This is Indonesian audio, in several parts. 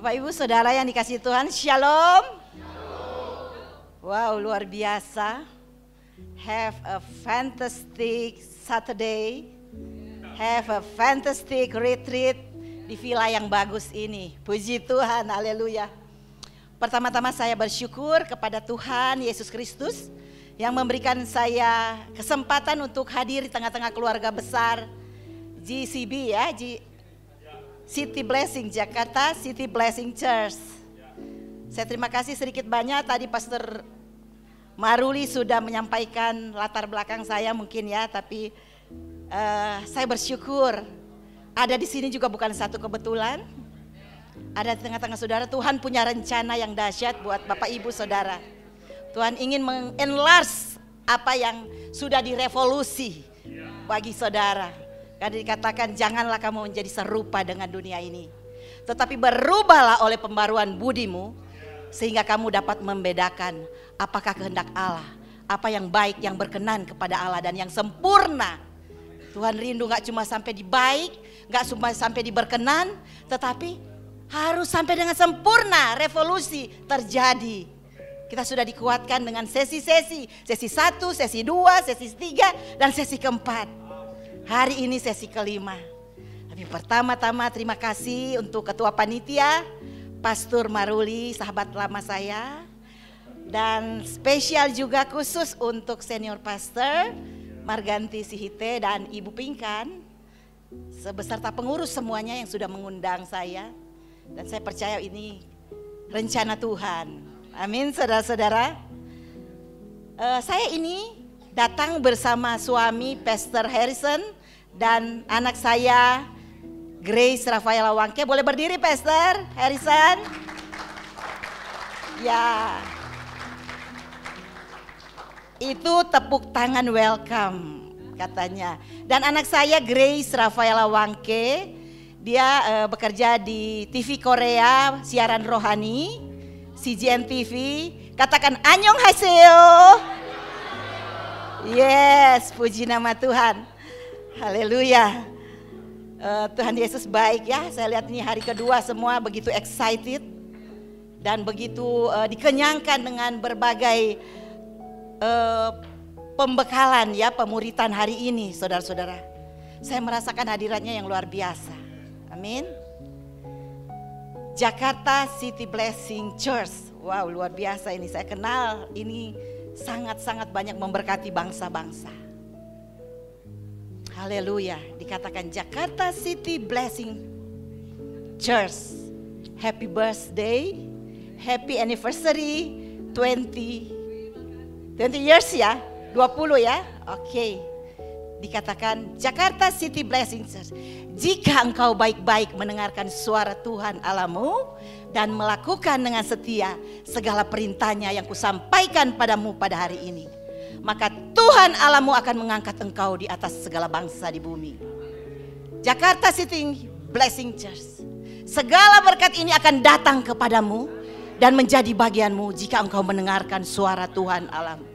Bapak Ibu Saudara yang dikasihi Tuhan, Shalom. Wow, luar biasa. Have a fantastic Saturday. Have a fantastic retreat di villa yang bagus ini. Puji Tuhan, haleluya. Pertama-tama saya bersyukur kepada Tuhan Yesus Kristus yang memberikan saya kesempatan untuk hadir di tengah-tengah keluarga besar GCB ya, City Blessing Jakarta, City Blessing Church. Saya terima kasih sedikit banyak tadi Pastor Maruli sudah menyampaikan latar belakang saya mungkin ya, tapi saya bersyukur ada di sini juga bukan satu kebetulan. Ada di tengah-tengah saudara, Tuhan punya rencana yang dahsyat buat Bapak Ibu Saudara. Tuhan ingin mengenlarge apa yang sudah direvolusi bagi saudara. Karena dikatakan janganlah kamu menjadi serupa dengan dunia ini, tetapi berubahlah oleh pembaruan budimu, sehingga kamu dapat membedakan apakah kehendak Allah, apa yang baik, yang berkenan kepada Allah dan yang sempurna. Tuhan rindu gak cuma sampai di baik, gak cuma sampai di berkenan, tetapi harus sampai dengan sempurna, revolusi terjadi. Kita sudah dikuatkan dengan sesi-sesi 1, sesi 2, sesi 3, dan sesi keempat. Hari ini sesi kelima. Tapi pertama-tama terima kasih untuk Ketua Panitia, Pastor Maruli, sahabat lama saya. Dan spesial juga khusus untuk Senior Pastor Marganti Sihite dan Ibu Pinkan, sebeserta pengurus semuanya yang sudah mengundang saya. Dan saya percaya ini rencana Tuhan. Amin, saudara-saudara. Saya ini datang bersama suami Pastor Harrison dan anak saya Grace Rafaela Wangke. Boleh berdiri Pastor Harrison? Ya. Itu tepuk tangan welcome katanya. Dan anak saya Grace Rafaela Wangke, dia bekerja di TV Korea, siaran rohani, CGN TV. Katakan annyeonghaseyo. Yes, puji nama Tuhan. Haleluya. Tuhan Yesus baik ya. Saya lihat ini hari kedua semua begitu excited dan begitu dikenyangkan dengan berbagai pembekalan ya, pemuritan hari ini saudara-saudara. Saya merasakan hadirannya yang luar biasa. Amin. Jakarta City Blessing Church. Wow, luar biasa ini. Saya kenal ini sangat-sangat banyak memberkati bangsa-bangsa. Haleluya. Dikatakan Jakarta City Blessing Church. Happy birthday, happy anniversary 20 years ya, 20 ya. Oke. Dikatakan Jakarta City Blessing Church. Jika engkau baik-baik mendengarkan suara Tuhan Allahmu dan melakukan dengan setia segala perintahnya yang kusampaikan padamu pada hari ini, maka Tuhan Allahmu akan mengangkat engkau di atas segala bangsa di bumi. Jakarta City Blessing Church. Segala berkat ini akan datang kepadamu dan menjadi bagianmu jika engkau mendengarkan suara Tuhan Allahmu.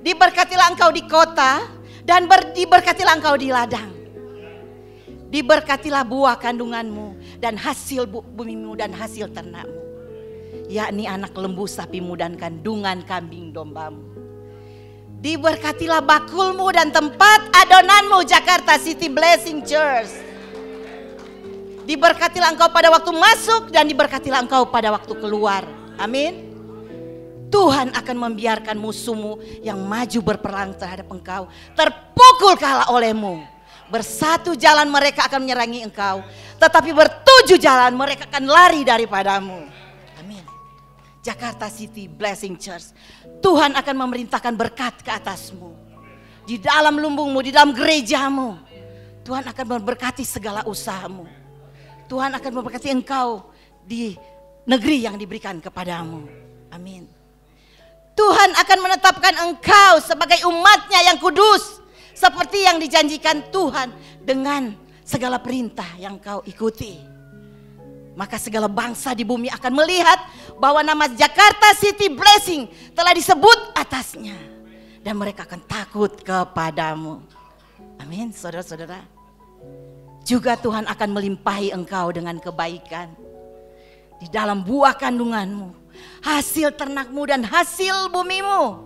Diberkatilah engkau di kota dan diberkatilah engkau di ladang. Diberkatilah buah kandunganmu dan hasil bumimu dan hasil ternakmu, yakni anak lembu sapimu dan kandungan kambing dombamu. Diberkatilah bakulmu dan tempat adonanmu, Jakarta City Blessing Church. Diberkatilah engkau pada waktu masuk dan diberkatilah engkau pada waktu keluar. Amin. Tuhan akan membiarkan musuhmu yang maju berperang terhadap engkau terpukul kalah olehmu. Bersatu jalan mereka akan menyerangi engkau, tetapi bertujuh jalan mereka akan lari daripadamu. Amin. Jakarta City Blessing Church. Tuhan akan memerintahkan berkat ke atasmu. Di dalam lumbungmu, di dalam gerejamu. Tuhan akan memberkati segala usahamu. Tuhan akan memberkati engkau di negeri yang diberikan kepadamu. Amin. Tuhan akan menetapkan engkau sebagai umatnya yang kudus, seperti yang dijanjikan Tuhan dengan segala perintah yang kau ikuti. Maka segala bangsa di bumi akan melihat bahwa nama Jakarta City Blessing telah disebut atasnya. Dan mereka akan takut kepadamu. Amin, saudara-saudara. Juga Tuhan akan melimpahi engkau dengan kebaikan. di dalam buah kandunganmu, hasil ternakmu dan hasil bumimu.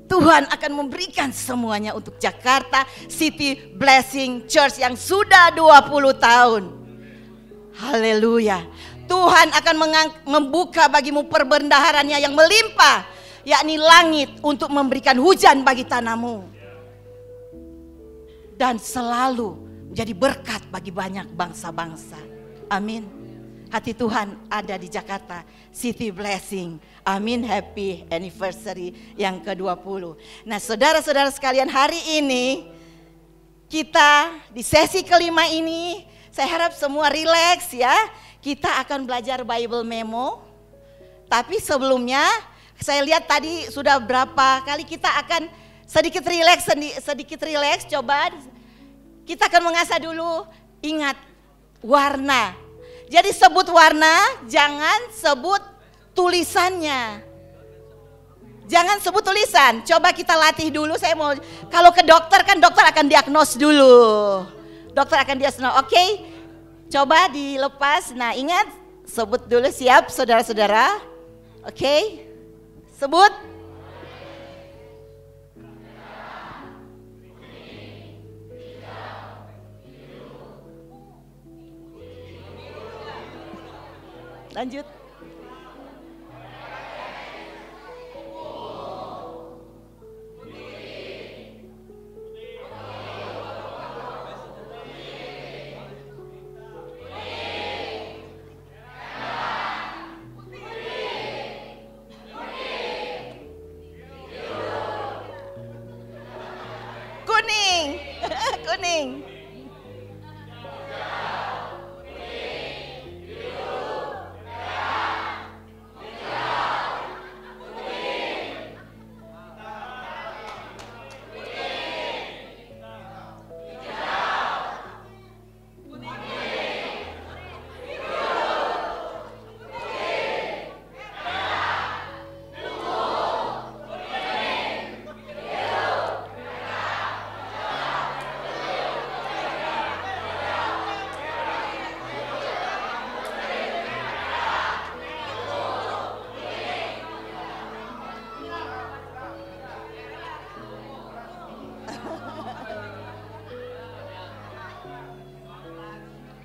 Tuhan akan memberikan semuanya untuk Jakarta City Blessing Church yang sudah 20 tahun. Haleluya. Tuhan akan membuka bagimu perbendaharanya yang melimpah, yakni langit untuk memberikan hujan bagi tanahmu. Dan selalu menjadi berkat bagi banyak bangsa-bangsa. Amin. Hati Tuhan ada di Jakarta City Blessing. Amin, happy anniversary yang ke-20. Nah saudara-saudara sekalian, hari ini kita di sesi kelima ini, saya harap semua rileks ya. Kita akan belajar Bible Memo. Tapi sebelumnya saya lihat tadi sudah berapa kali kita akan sedikit rileks. Coba kita akan mengasah dulu, ingat warna. Jadi sebut warna, jangan sebut tulisannya. Jangan sebut tulisan. Coba kita latih dulu. Saya mau, kalau ke dokter kan dokter akan diagnos dulu. Dokter akan diagnos. Oke. Coba dilepas. Nah, ingat sebut dulu, siap saudara-saudara. Oke. Sebut. Lanjut. Kuning. Kuning.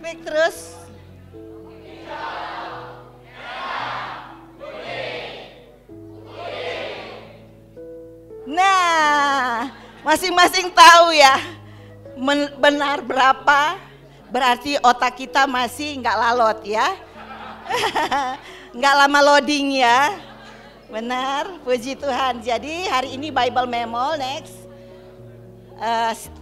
Klik terus. Nah, masing-masing tahu ya benar berapa, berarti otak kita masih nggak lalot ya. Nggak lama loading ya. Benar, puji Tuhan. Jadi hari ini Bible Memo, next.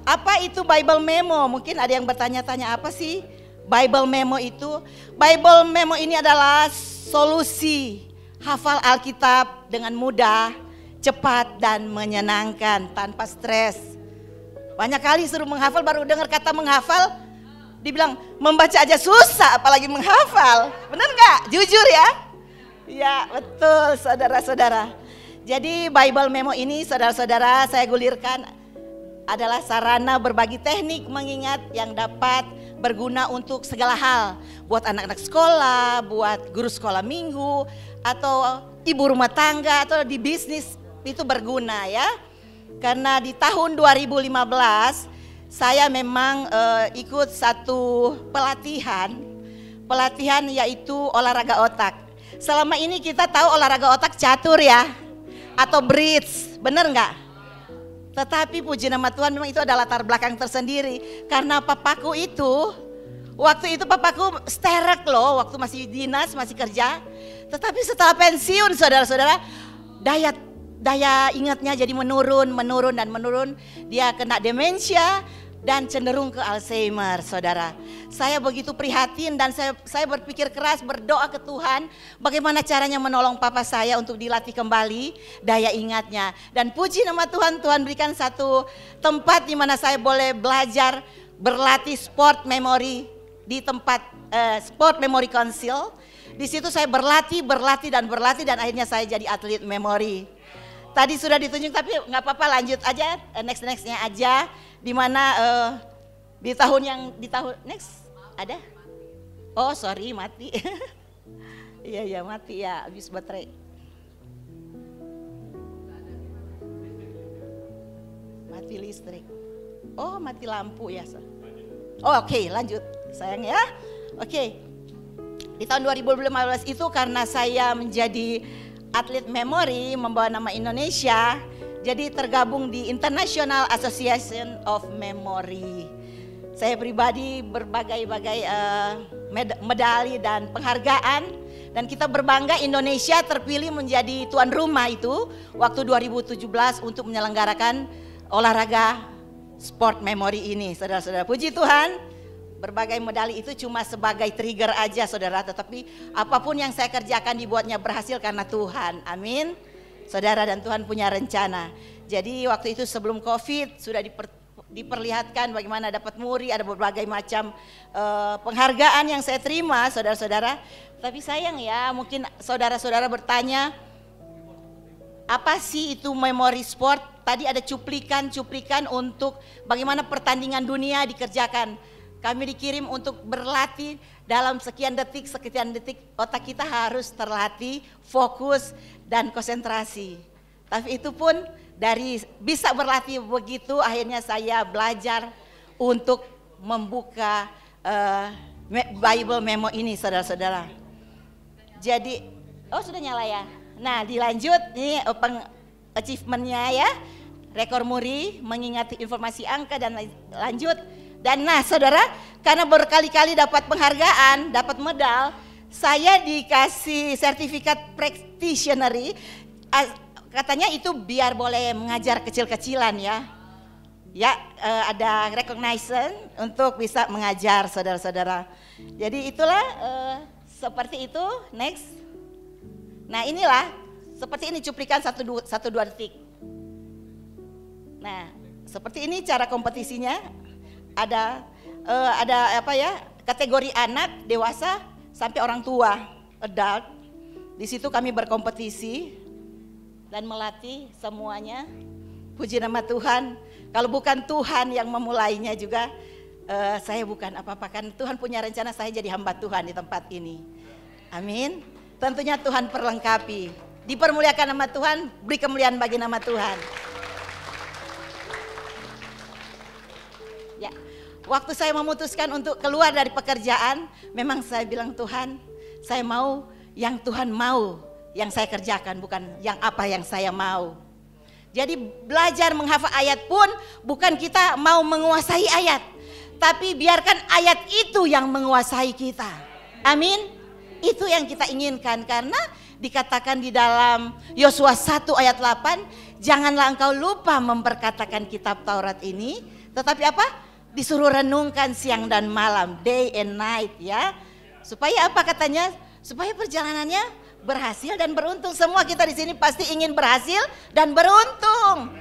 Apa itu Bible Memo? Mungkin ada yang bertanya-tanya, apa sih Bible Memo itu? Bible Memo ini adalah solusi hafal Alkitab dengan mudah, cepat dan menyenangkan, tanpa stres. Banyak kali suruh menghafal, baru dengar kata menghafal, dibilang membaca aja susah, apalagi menghafal. Benar nggak? Jujur ya? Ya betul saudara-saudara. Jadi Bible Memo ini saudara-saudara saya gulirkan adalah sarana berbagi teknik mengingat yang dapat berguna untuk segala hal. Buat anak-anak sekolah, buat guru sekolah minggu, atau ibu rumah tangga, atau di bisnis itu berguna ya. Karena di tahun 2015 saya memang ikut satu pelatihan yaitu olahraga otak. Selama ini kita tahu olahraga otak catur ya, atau bridge, bener nggak? Tetapi puji nama Tuhan memang itu adalah latar belakang tersendiri. Karena papaku itu, waktu itu papaku sterek loh, waktu masih dinas, masih kerja. Tetapi setelah pensiun saudara-saudara, daya ingatnya jadi menurun. Dia kena demensia dan cenderung ke Alzheimer saudara. Saya begitu prihatin dan saya berpikir keras, berdoa ke Tuhan bagaimana caranya menolong papa saya untuk dilatih kembali daya ingatnya. Dan puji nama Tuhan, Tuhan berikan satu tempat di mana saya boleh belajar berlatih sport memory di tempat Sport Memory Council. Di situ saya berlatih dan akhirnya saya jadi atlet memori. Tadi sudah ditunjuk tapi nggak apa-apa, lanjut aja, nextnya aja. Di mana di tahun next ada Oh sorry, mati. Iya mati ya, habis baterai. Mati listrik. Oh mati lampu ya. Oh oke, lanjut sayang ya. Oke. Di tahun 2015 itu karena saya menjadi atlet memori membawa nama Indonesia, jadi tergabung di International Association of Memory. Saya pribadi berbagai-bagai medali dan penghargaan, dan kita berbangga Indonesia terpilih menjadi tuan rumah itu waktu 2017 untuk menyelenggarakan olahraga sport memory ini. Saudara-saudara, puji Tuhan. Berbagai medali itu cuma sebagai trigger aja saudara, tetapi apapun yang saya kerjakan dibuatnya berhasil karena Tuhan. Amin. Saudara, dan Tuhan punya rencana. Jadi waktu itu sebelum COVID sudah diperlihatkan bagaimana dapat muri, ada berbagai macam penghargaan yang saya terima saudara-saudara. Tapi sayang ya, mungkin saudara-saudara bertanya, apa sih itu memory sport? Tadi ada cuplikan untuk bagaimana pertandingan dunia dikerjakan. Kami dikirim untuk berlatih dalam sekian detik, otak kita harus terlatih, fokus dan konsentrasi. Tapi itu pun dari bisa berlatih begitu, akhirnya saya belajar untuk membuka Bible Memo ini saudara-saudara. Jadi, oh sudah nyala ya. Nah dilanjut, ini achievementnya ya, rekor muri, mengingati informasi angka dan lanjut. Dan nah saudara, karena berkali-kali dapat penghargaan, dapat medal, saya dikasih sertifikat practitioner. Katanya itu biar boleh mengajar kecil-kecilan ya. Ya ada recognition untuk bisa mengajar saudara-saudara. Jadi itulah seperti itu. Next. Nah inilah seperti ini cuplikan 1-2 detik. Nah seperti ini cara kompetisinya. Ada apa ya, kategori anak, dewasa sampai orang tua, adult. Di situ kami berkompetisi dan melatih semuanya. Puji nama Tuhan. Kalau bukan Tuhan yang memulainya juga, saya bukan apa-apa, kan Tuhan punya rencana saya jadi hamba Tuhan di tempat ini. Amin. Tentunya Tuhan perlengkapi. Dipermuliakan nama Tuhan, beri kemuliaan bagi nama Tuhan. Ya, waktu saya memutuskan untuk keluar dari pekerjaan, memang saya bilang Tuhan, saya mau yang Tuhan mau, yang saya kerjakan, bukan yang apa yang saya mau. Jadi belajar menghafal ayat pun bukan kita mau menguasai ayat, tapi biarkan ayat itu yang menguasai kita. Amin. Itu yang kita inginkan, karena dikatakan di dalam Yosua 1 ayat 8, janganlah engkau lupa memperkatakan kitab Taurat ini, tetapi apa? Disuruh renungkan siang dan malam, day and night ya. Supaya apa katanya? Supaya perjalanannya berhasil dan beruntung. Semua kita di sini pasti ingin berhasil dan beruntung.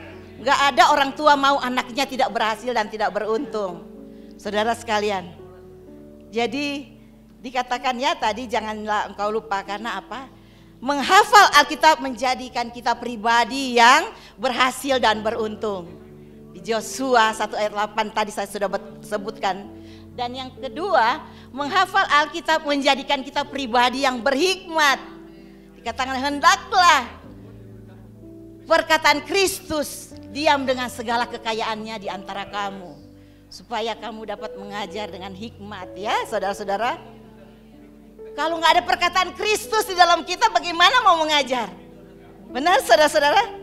Gak ada orang tua mau anaknya tidak berhasil dan tidak beruntung. Saudara sekalian. Jadi dikatakan ya tadi, janganlah engkau lupa, karena apa? Menghafal Alkitab menjadikan kita pribadi yang berhasil dan beruntung. Di Yosua 1 ayat 8 tadi saya sudah sebutkan. Dan yang kedua, menghafal Alkitab menjadikan kita pribadi yang berhikmat. Dikatakan hendaklah perkataan Kristus diam dengan segala kekayaannya di antara kamu, supaya kamu dapat mengajar dengan hikmat ya saudara-saudara. Kalau nggak ada perkataan Kristus di dalam kita, bagaimana mau mengajar? Benar saudara-saudara?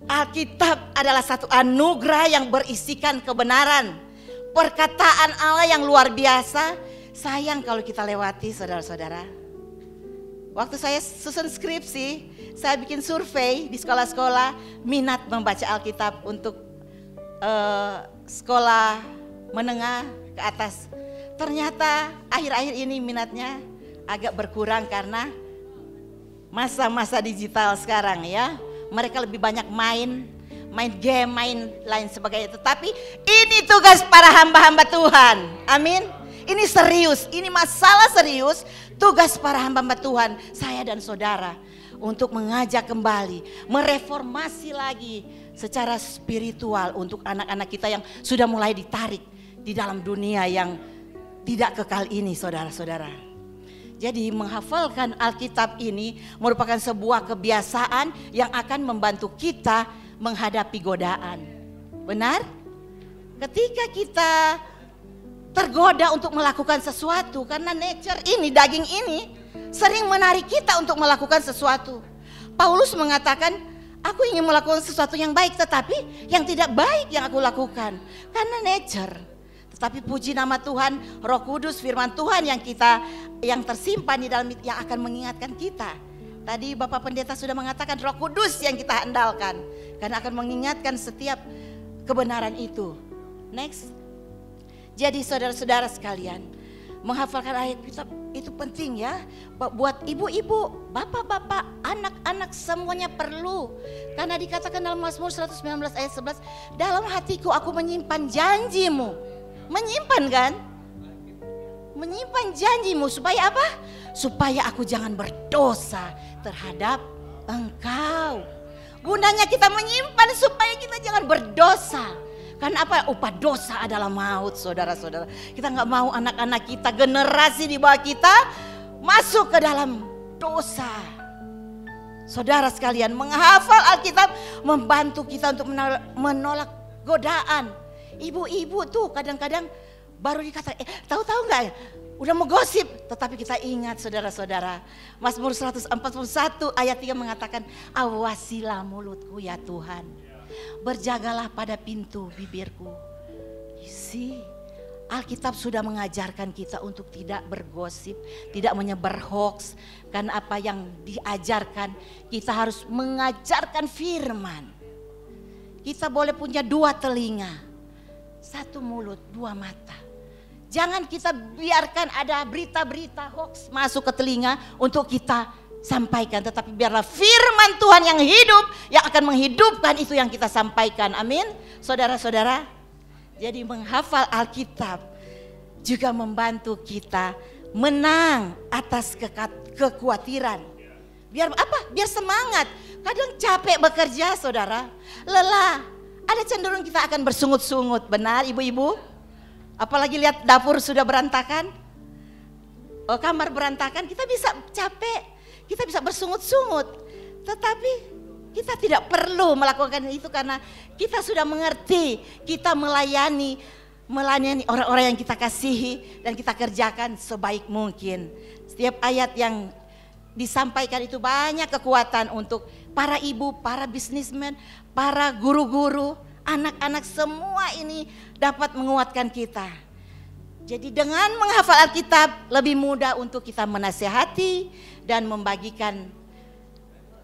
Alkitab adalah satu anugerah yang berisikan kebenaran, perkataan Allah yang luar biasa. Sayang kalau kita lewati saudara-saudara. Waktu saya susun skripsi, saya bikin survei di sekolah-sekolah minat membaca Alkitab untuk sekolah menengah ke atas. Ternyata akhir-akhir ini minatnya agak berkurang karena masa-masa digital sekarang ya. Mereka lebih banyak main game, main lain sebagainya. Tetapi ini tugas para hamba-hamba Tuhan. Amin. Ini serius, ini masalah serius. Tugas para hamba-hamba Tuhan, saya dan saudara, untuk mengajak kembali, mereformasi lagi secara spiritual untuk anak-anak kita yang sudah mulai ditarik di dalam dunia yang tidak kekal ini, saudara-saudara. Jadi menghafalkan Alkitab ini merupakan sebuah kebiasaan yang akan membantu kita menghadapi godaan. Benar? Ketika kita tergoda untuk melakukan sesuatu, karena nature ini, daging ini sering menarik kita untuk melakukan sesuatu. Paulus mengatakan, aku ingin melakukan sesuatu yang baik, tetapi yang tidak baik yang aku lakukan. Karena nature. Tetapi puji nama Tuhan, Roh Kudus, firman Tuhan yang tersimpan di dalam yang akan mengingatkan kita. Tadi Bapak Pendeta sudah mengatakan Roh Kudus yang kita andalkan, karena akan mengingatkan setiap kebenaran itu. Next. Jadi saudara-saudara sekalian, menghafalkan ayat kitab itu penting ya. Buat ibu-ibu, bapak-bapak, anak-anak semuanya perlu. Karena dikatakan dalam Mazmur 119 ayat 11, dalam hatiku aku menyimpan janjimu. Menyimpan kan? Menyimpan janjimu supaya apa? Supaya aku jangan berdosa terhadap engkau. Gunanya kita menyimpan supaya kita jangan berdosa. Karena apa? Upah dosa adalah maut, saudara-saudara. Kita gak mau anak-anak kita, generasi di bawah kita masuk ke dalam dosa. Saudara sekalian, menghafal Alkitab membantu kita untuk menolak godaan. Ibu-ibu tuh kadang-kadang baru dikatakan, tahu-tahu gak ya? Udah mau gosip, tetapi kita ingat saudara-saudara. Mazmur 141 ayat 3 mengatakan, awasilah mulutku ya Tuhan, berjagalah pada pintu bibirku. You see, Alkitab sudah mengajarkan kita untuk tidak bergosip, tidak menyebar hoax. Kan apa yang diajarkan, kita harus mengajarkan firman. Kita boleh punya 2 telinga, 1 mulut, 2 mata. Jangan kita biarkan ada berita-berita hoax masuk ke telinga untuk kita sampaikan. Tetapi biarlah firman Tuhan yang hidup, yang akan menghidupkan itu yang kita sampaikan. Amin. Saudara-saudara, jadi menghafal Alkitab juga membantu kita menang atas kekhawatiran. Biar apa? Biar semangat. Kadang capek bekerja, saudara, lelah. Ada cenderung kita akan bersungut-sungut. Benar ibu-ibu? Apalagi lihat dapur sudah berantakan, kamar berantakan, kita bisa capek, kita bisa bersungut-sungut. Tetapi kita tidak perlu melakukan itu karena kita sudah mengerti, kita melayani orang-orang yang kita kasihi dan kita kerjakan sebaik mungkin. Setiap ayat yang disampaikan itu banyak kekuatan untuk para ibu, para bisnismen, para guru-guru, anak-anak, semua ini dapat menguatkan kita. Jadi dengan menghafal Alkitab lebih mudah untuk kita menasihati dan membagikan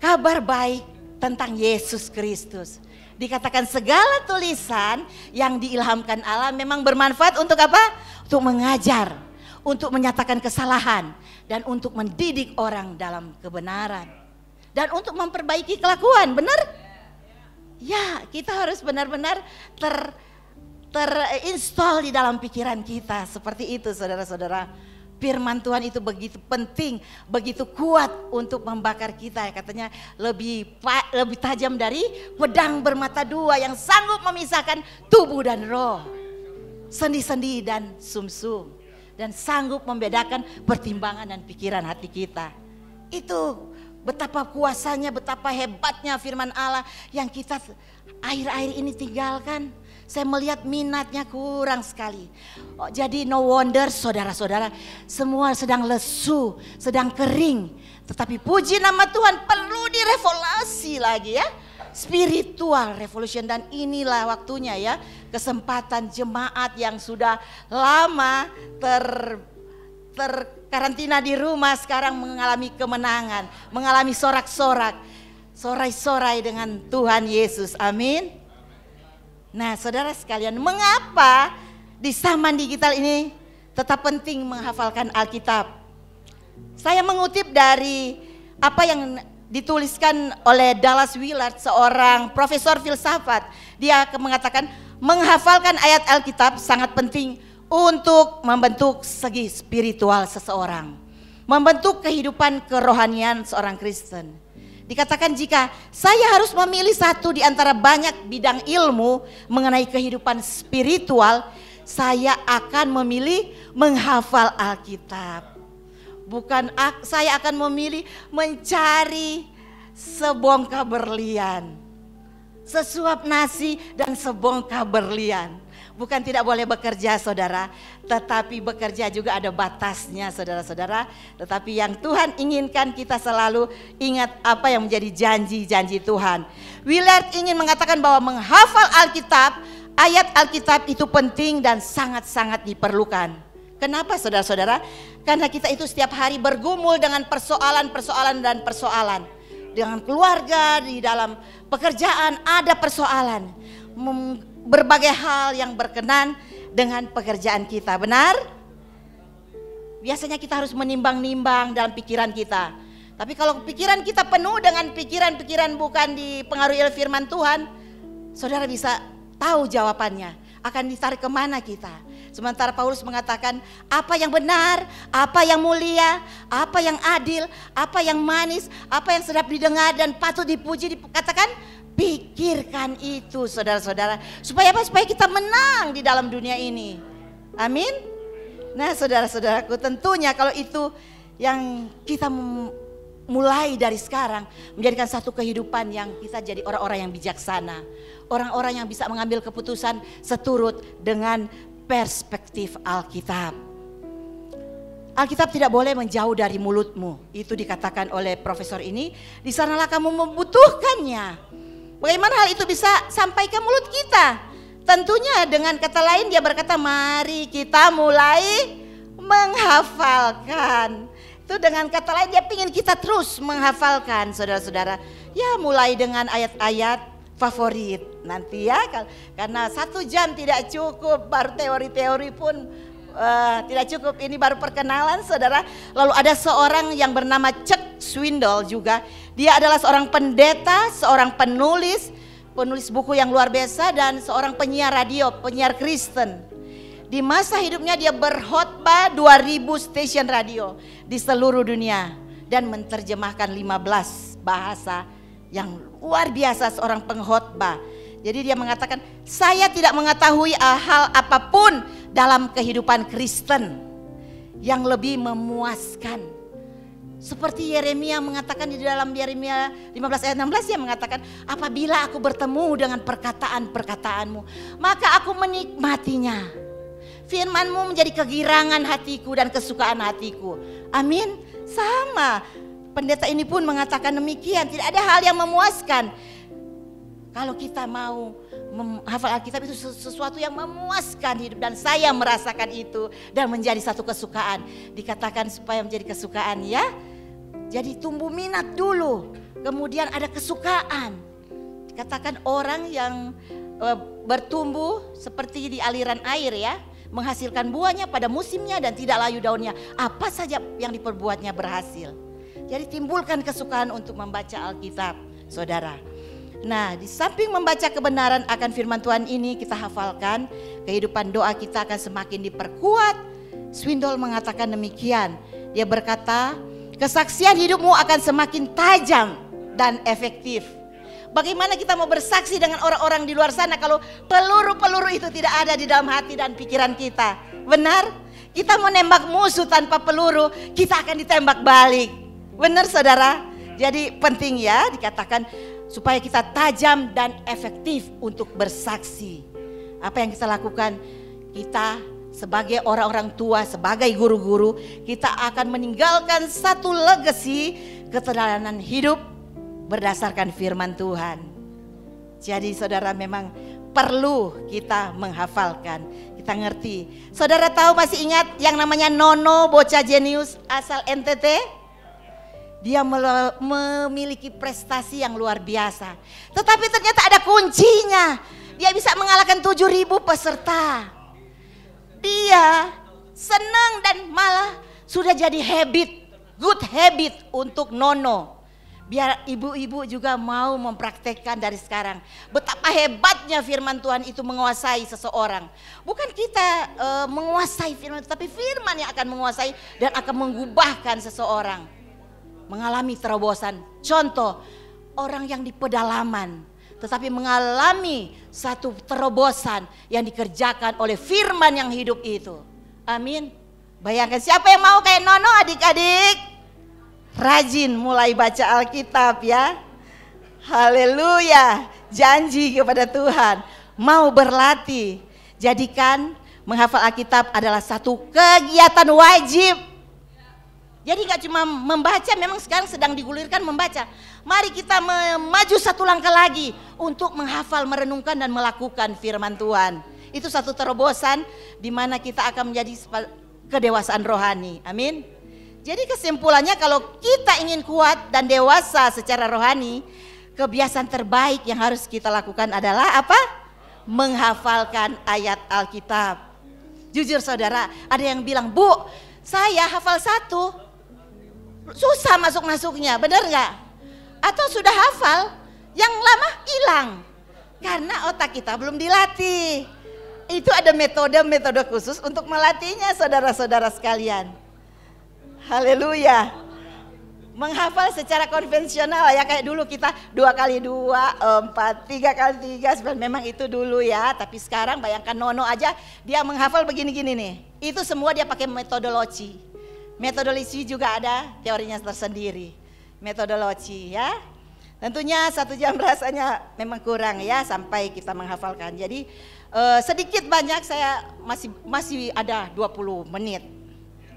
kabar baik tentang Yesus Kristus. Dikatakan segala tulisan yang diilhamkan Allah memang bermanfaat untuk apa? Untuk mengajar, untuk menyatakan kesalahan, dan untuk mendidik orang dalam kebenaran. Dan untuk memperbaiki kelakuan, benar? Ya, kita harus benar-benar terinstall di dalam pikiran kita. Seperti itu saudara-saudara. Firman Tuhan itu begitu penting, begitu kuat untuk membakar kita. Katanya lebih tajam dari pedang bermata 2 yang sanggup memisahkan tubuh dan roh, sendi-sendi dan sumsum, dan sanggup membedakan pertimbangan dan pikiran hati kita. Itu betapa kuasanya, betapa hebatnya firman Allah yang kita akhir-akhir ini tinggalkan. Saya melihat minatnya kurang sekali. Jadi no wonder saudara-saudara semua sedang lesu, sedang kering. Tetapi puji nama Tuhan, perlu direvolusi lagi ya. Spiritual revolution, dan inilah waktunya ya. Kesempatan jemaat yang sudah lama terkarantina di rumah sekarang mengalami kemenangan, mengalami sorak-sorak, sorai-sorai dengan Tuhan Yesus. Amin. Nah, saudara sekalian, mengapa di zaman digital ini tetap penting menghafalkan Alkitab? Saya mengutip dari apa yang dituliskan oleh Dallas Willard, seorang profesor filsafat. Dia mengatakan menghafalkan ayat Alkitab sangat penting untuk membentuk segi spiritual seseorang, membentuk kehidupan kerohanian seorang Kristen. Dikatakan jika saya harus memilih satu di antara banyak bidang ilmu mengenai kehidupan spiritual, saya akan memilih menghafal Alkitab. Bukan saya akan memilih mencari sebongkah berlian, sesuap nasi dan sebongkah berlian. Bukan tidak boleh bekerja saudara, tetapi bekerja juga ada batasnya saudara-saudara. Tetapi yang Tuhan inginkan kita selalu ingat apa yang menjadi janji-janji Tuhan. Willard ingin mengatakan bahwa menghafal Alkitab, ayat Alkitab itu penting dan sangat-sangat diperlukan. Kenapa saudara-saudara? Karena kita itu setiap hari bergumul dengan persoalan-persoalan dan persoalan. Dengan keluarga, di dalam pekerjaan ada persoalan. Berbagai hal yang berkenan dengan pekerjaan kita, benar? Biasanya kita harus menimbang-nimbang dalam pikiran kita. Tapi kalau pikiran kita penuh dengan pikiran-pikiran bukan dipengaruhi oleh firman Tuhan, saudara bisa tahu jawabannya, akan ditarik kemana kita. Sementara Paulus mengatakan apa yang benar, apa yang mulia, apa yang adil, apa yang manis, apa yang sedap didengar dan patut dipuji, dikatakan pikirkan itu saudara-saudara. Supaya apa? Supaya kita menang di dalam dunia ini. Amin. Nah saudara-saudaraku, tentunya kalau itu yang kita mulai dari sekarang, menjadikan satu kehidupan yang kita jadi orang-orang yang bijaksana. Orang-orang yang bisa mengambil keputusan seturut dengan perspektif Alkitab. Alkitab tidak boleh menjauh dari mulutmu. Itu dikatakan oleh profesor ini. Di sanalah kamu membutuhkannya. Bagaimana hal itu bisa sampai ke mulut kita? Tentunya dengan kata lain dia berkata, mari kita mulai menghafalkan. Itu dengan kata lain dia ingin kita terus menghafalkan saudara-saudara. Ya mulai dengan ayat-ayat favorit nanti ya. Karena 1 jam tidak cukup, baru teori-teori pun tidak cukup. Ini baru perkenalan saudara. Lalu ada seorang yang bernama Chuck Swindoll juga. Dia adalah seorang pendeta, seorang penulis buku yang luar biasa dan seorang penyiar radio, penyiar Kristen. Di masa hidupnya dia berkhotbah 2000 stasiun radio di seluruh dunia dan menerjemahkan 15 bahasa yang luar biasa seorang pengkhotbah. Jadi dia mengatakan, saya tidak mengetahui hal apapun dalam kehidupan Kristen yang lebih memuaskan. Seperti Yeremia mengatakan di dalam Yeremia 15 ayat 16, dia mengatakan, apabila aku bertemu dengan perkataan-perkataanmu, maka aku menikmatinya. Firman-mu menjadi kegirangan hatiku dan kesukaan hatiku. Amin. Sama. Pendeta ini pun mengatakan demikian. Tidak ada hal yang memuaskan. Kalau kita mau menghafal Alkitab itu sesuatu yang memuaskan hidup. Dan saya merasakan itu dan menjadi satu kesukaan. Dikatakan supaya menjadi kesukaan ya. Jadi tumbuh minat dulu. Kemudian ada kesukaan. Dikatakan orang yang bertumbuh seperti di aliran air ya. Menghasilkan buahnya pada musimnya dan tidak layu daunnya. Apa saja yang diperbuatnya berhasil. Jadi timbulkan kesukaan untuk membaca Alkitab saudara. Nah, di samping membaca kebenaran akan firman Tuhan ini kita hafalkan, kehidupan doa kita akan semakin diperkuat. Swindoll mengatakan demikian. Dia berkata, kesaksian hidupmu akan semakin tajam dan efektif. Bagaimana kita mau bersaksi dengan orang-orang di luar sana kalau peluru-peluru itu tidak ada di dalam hati dan pikiran kita? Benar? Kita mau nembak musuh tanpa peluru, kita akan ditembak balik. Benar saudara? Jadi penting ya dikatakan supaya kita tajam dan efektif untuk bersaksi. Apa yang kita lakukan? Kita sebagai orang-orang tua, sebagai guru-guru, kita akan meninggalkan satu legacy keteladanan hidup berdasarkan firman Tuhan. Jadi saudara memang perlu kita menghafalkan, kita ngerti. Saudara tahu masih ingat yang namanya Nono, bocah jenius asal NTT? Dia memiliki prestasi yang luar biasa. Tetapi ternyata ada kuncinya. Dia bisa mengalahkan 7.000 peserta. Dia senang dan malah sudah jadi habit, good habit untuk Nono. Biar ibu-ibu juga mau mempraktekkan dari sekarang. Betapa hebatnya firman Tuhan itu menguasai seseorang. Bukan kita menguasai firman, tapi firman yang akan menguasai dan akan mengubahkan seseorang. Mengalami terobosan. Contoh, orang yang di pedalaman tetapi mengalami satu terobosan yang dikerjakan oleh firman yang hidup itu. Amin. Bayangkan siapa yang mau kayak Nono adik-adik? Rajin mulai baca Alkitab ya. Haleluya. Janji kepada Tuhan. Mau berlatih. Jadikan menghafal Alkitab adalah satu kegiatan wajib. Jadi gak cuma membaca, memang sekarang sedang digulirkan membaca. Mari kita maju satu langkah lagi untuk menghafal, merenungkan dan melakukan firman Tuhan. Itu satu terobosan di mana kita akan menjadi kedewasaan rohani. Amin. Jadi kesimpulannya kalau kita ingin kuat dan dewasa secara rohani, kebiasaan terbaik yang harus kita lakukan adalah apa? Menghafalkan ayat Alkitab. Jujur saudara, ada yang bilang, Bu, saya hafal 1. Susah masuk-masuknya, benar nggak? Atau sudah hafal, yang lama hilang. Karena otak kita belum dilatih. Itu ada metode-metode khusus untuk melatihnya saudara-saudara sekalian. Haleluya. Menghafal secara konvensional ya, kayak dulu kita 2x2, 4, 3x3, memang itu dulu ya. Tapi sekarang bayangkan Nono aja, dia menghafal begini-gini nih. Itu semua dia pakai metodologi. Metodologi juga ada teorinya tersendiri. Metodologi ya. Tentunya 1 jam rasanya memang kurang ya sampai kita menghafalkan. Jadi sedikit banyak saya masih ada 20 menit.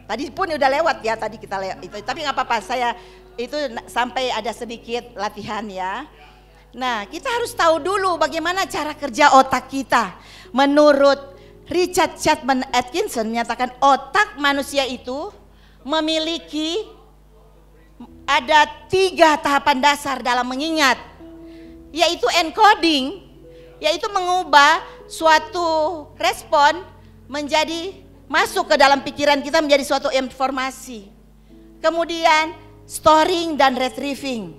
Tadi pun udah lewat ya, tadi kita lewat itu. Tapi nggak apa-apa, saya itu sampai ada sedikit latihan ya. Nah, kita harus tahu dulu bagaimana cara kerja otak kita. Menurut Richard Chapman Atkinson menyatakan otak manusia itu memiliki ada 3 tahapan dasar dalam mengingat, yaitu encoding, yaitu mengubah suatu respon menjadi masuk ke dalam pikiran kita menjadi suatu informasi. Kemudian storing dan retrieving.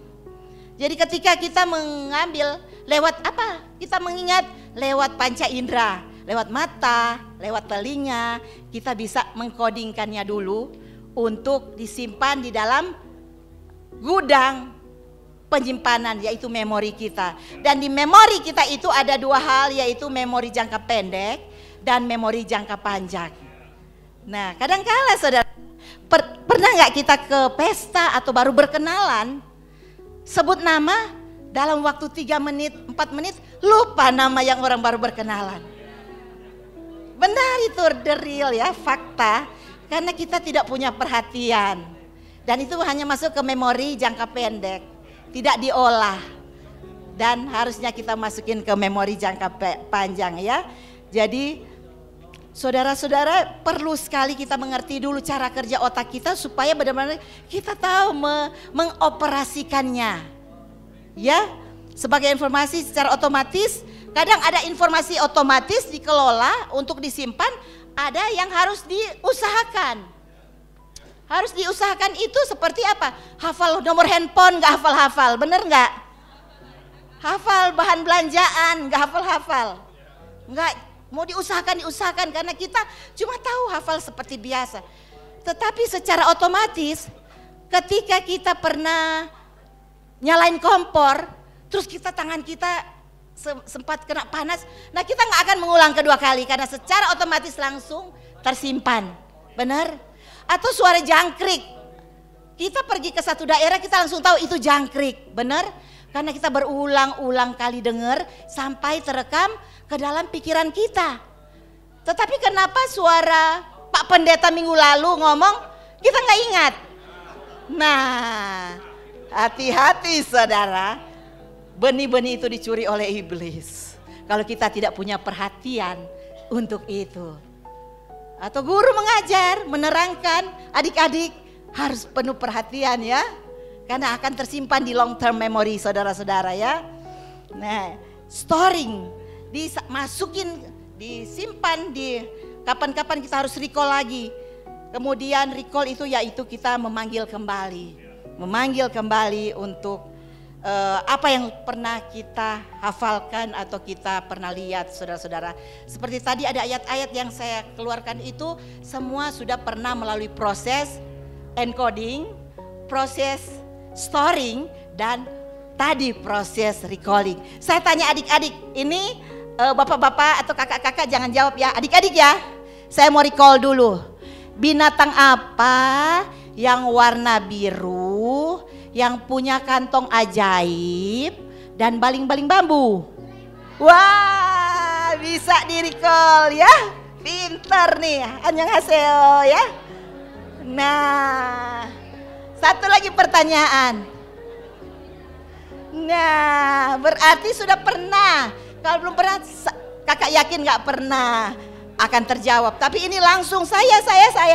Jadi ketika kita mengambil lewat apa? Kita mengingat lewat panca indera, lewat mata, lewat telinga, kita bisa mengkodingkannya dulu untuk disimpan di dalam gudang penyimpanan, yaitu memori kita. Dan di memori kita itu ada 2 hal, yaitu memori jangka pendek dan memori jangka panjang. Nah, kadang-kala saudara, pernah gak kita ke pesta atau baru berkenalan, sebut nama dalam waktu 3 menit, 4 menit, lupa nama yang orang baru berkenalan. Benar, itu the real ya, fakta. Karena kita tidak punya perhatian. Dan itu hanya masuk ke memori jangka pendek. Tidak diolah. Dan harusnya kita masukin ke memori jangka panjang ya. Jadi saudara-saudara, perlu sekali kita mengerti dulu cara kerja otak kita supaya benar-benar kita tahu mengoperasikannya. Ya, sebagai informasi secara otomatis, kadang ada informasi otomatis dikelola untuk disimpan, ada yang harus diusahakan. Harus diusahakan itu seperti apa? Hafal nomor handphone gak hafal-hafal, bener gak? Hafal bahan belanjaan gak hafal-hafal. Enggak, mau diusahakan karena kita cuma tahu hafal seperti biasa. Tetapi secara otomatis ketika kita pernah nyalain kompor, terus tangan kita sempat kena panas, nah kita nggak akan mengulang kedua kali karena secara otomatis langsung tersimpan, benar? Atau suara jangkrik, kita pergi ke satu daerah kita langsung tahu itu jangkrik, benar? Karena kita berulang-ulang kali dengar sampai terekam ke dalam pikiran kita. Tetapi kenapa suara Pak Pendeta minggu lalu ngomong kita nggak ingat? Nah, hati-hati saudara. Benih-benih itu dicuri oleh iblis. Kalau kita tidak punya perhatian untuk itu. Atau guru mengajar, menerangkan, adik-adik harus penuh perhatian ya. Karena akan tersimpan di long term memory saudara-saudara ya. Nah, storing, dimasukin, disimpan di kapan-kapan kita harus recall lagi. Kemudian recall itu yaitu kita memanggil kembali untuk apa yang pernah kita hafalkan atau kita pernah lihat saudara-saudara. Seperti tadi ada ayat-ayat yang saya keluarkan itu semua sudah pernah melalui proses encoding, proses storing dan tadi proses recalling. Saya tanya adik-adik, ini bapak-bapak atau kakak-kakak jangan jawab ya, adik-adik ya. Saya mau recall dulu. Binatang apa yang warna biru, yang punya kantong ajaib dan baling-baling bambu? Wah, bisa di-recall ya. Pinter nih, annyeonghaseyo ya. Nah, satu lagi pertanyaan. Nah, berarti sudah pernah. Kalau belum pernah, kakak yakin gak pernah akan terjawab. Tapi ini langsung saya,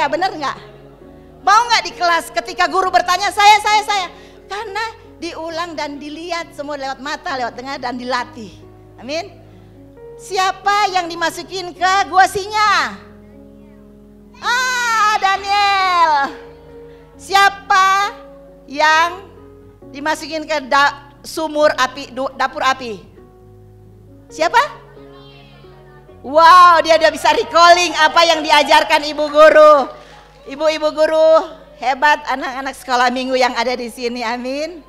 bener gak? Mau gak di kelas ketika guru bertanya saya. Karena diulang dan dilihat semua lewat mata, lewat dengar dan dilatih. Amin. Siapa yang dimasukin ke gua singa? Daniel. Siapa yang dimasukin ke sumur api, dapur api? Siapa? Wow, dia udah bisa recalling apa yang diajarkan ibu guru. Ibu-ibu guru hebat, anak-anak sekolah minggu yang ada di sini, amin.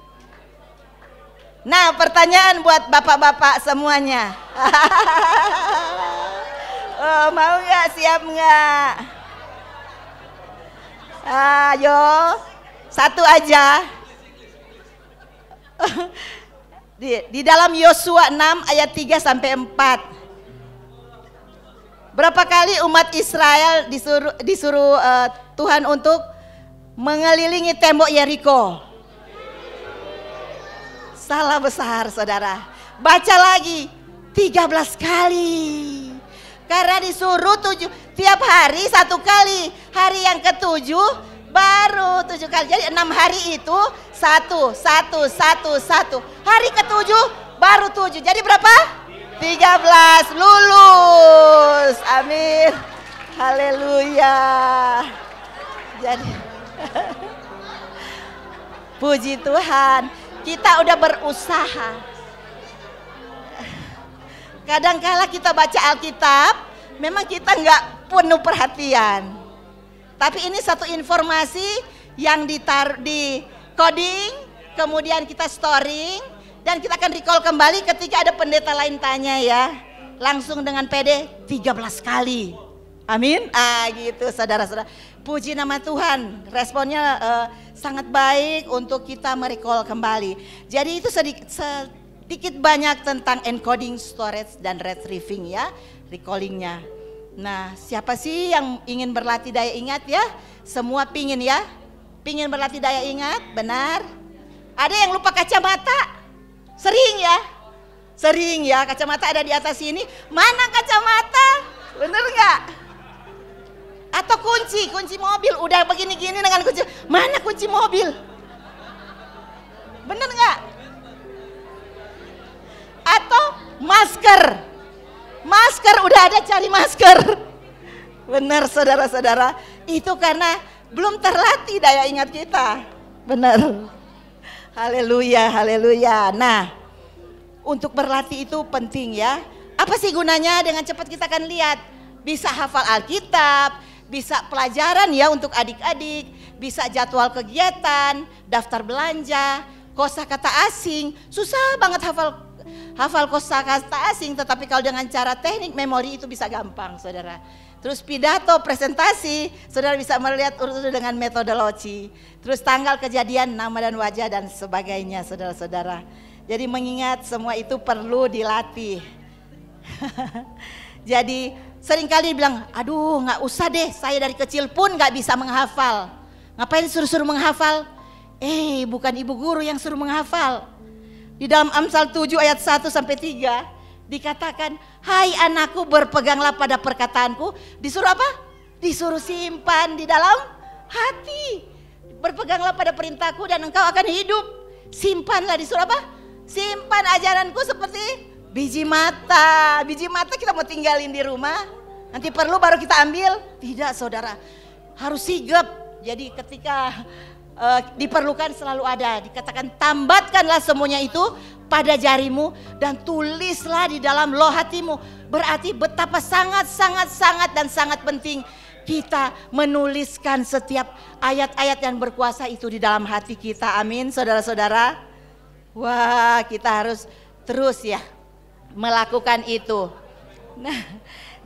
Nah, pertanyaan buat bapak-bapak semuanya. Oh, mau nggak? Siap nggak? Ayo, satu aja. Di dalam Yosua 6 ayat 3 sampai 4. Berapa kali umat Israel disuruh Tuhan untuk mengelilingi tembok Yeriko? Salah besar, saudara. Baca lagi, 13 kali. Karena disuruh tiap hari 1 kali. Hari yang ke-7 baru 7 kali. Jadi 6 hari itu 1. Hari ke-7 baru 7. Jadi berapa? 13. Lulus. Amin. Haleluya. Jadi puji Tuhan. Kita udah berusaha. Kadang-kala kita baca Alkitab, memang kita nggak penuh perhatian. Tapi ini satu informasi yang di coding, kemudian kita storing, dan kita akan recall kembali ketika ada pendeta lain tanya ya. Langsung dengan PD 13 kali. Amin. Gitu saudara-saudara. Puji nama Tuhan. Responnya sangat baik untuk kita merecall kembali. Jadi itu sedikit banyak tentang encoding, storage, dan retrieving ya, recallingnya. Nah, siapa sih yang ingin berlatih daya ingat ya? Semua pingin ya? Pingin berlatih daya ingat, benar? Ada yang lupa kacamata? Sering ya? Sering ya, kacamata ada di atas sini. Mana kacamata? Bener nggak? Atau kunci mobil, udah begini-gini dengan kunci. Mana kunci mobil? Bener nggak? Atau masker udah ada, cari masker. Benar saudara-saudara, itu karena belum terlatih daya ingat kita. Benar. Haleluya. Nah, untuk berlatih itu penting ya. Apa sih gunanya? Dengan cepat kita akan lihat. Bisa hafal Alkitab, bisa pelajaran ya untuk adik-adik, bisa jadwal kegiatan, daftar belanja, kosakata asing. Susah banget hafal kosakata asing, tetapi kalau dengan cara teknik memori itu bisa gampang, saudara. Terus pidato, presentasi, saudara bisa melihat urut dengan metodologi. Terus tanggal kejadian, nama dan wajah dan sebagainya, saudara-saudara. Jadi mengingat semua itu perlu dilatih. Jadi seringkali bilang, aduh nggak usah deh, saya dari kecil pun nggak bisa menghafal. Ngapain suruh-suruh menghafal? Bukan ibu guru yang suruh menghafal. Di dalam Amsal 7 ayat 1 sampai 3 dikatakan, hai anakku berpeganglah pada perkataanku. Disuruh apa? Disuruh simpan di dalam hati. Berpeganglah pada perintahku dan engkau akan hidup. Simpanlah, disuruh apa? Simpan ajaranku seperti biji mata. Biji mata kita mau tinggalin di rumah, nanti perlu baru kita ambil. Tidak saudara, harus sigap. Jadi ketika diperlukan selalu ada. Dikatakan tambatkanlah semuanya itu pada jarimu dan tulislah di dalam loh hatimu. Berarti betapa sangat dan sangat penting kita menuliskan setiap ayat-ayat yang berkuasa itu di dalam hati kita. Amin saudara-saudara. Wah, kita harus terus ya melakukan itu. Nah,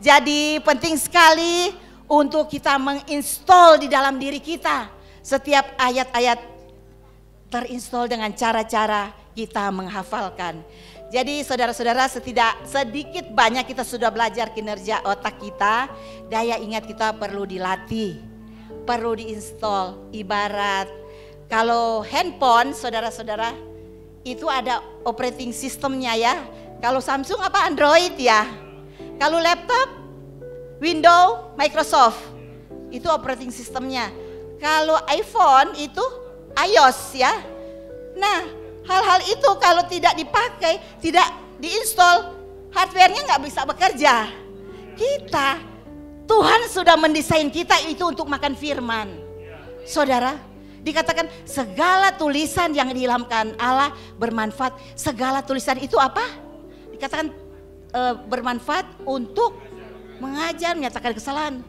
jadi penting sekali untuk kita menginstall di dalam diri kita setiap ayat-ayat terinstall dengan cara-cara kita menghafalkan. Jadi saudara-saudara, sedikit banyak kita sudah belajar kinerja otak kita, daya ingat kita perlu dilatih, perlu diinstall. Ibarat kalau handphone saudara-saudara itu ada operating systemnya ya. Kalau Samsung apa Android ya. Kalau laptop Windows, Microsoft itu operating systemnya. Kalau iPhone itu iOS ya. Nah, hal-hal itu kalau tidak dipakai, tidak diinstal, hardware-nya nggak bisa bekerja. Tuhan sudah mendesain kita itu untuk makan firman. Saudara, dikatakan segala tulisan yang diilhamkan Allah bermanfaat. Segala tulisan itu apa? Dikatakan bermanfaat untuk mengajar, menyatakan kesalahan.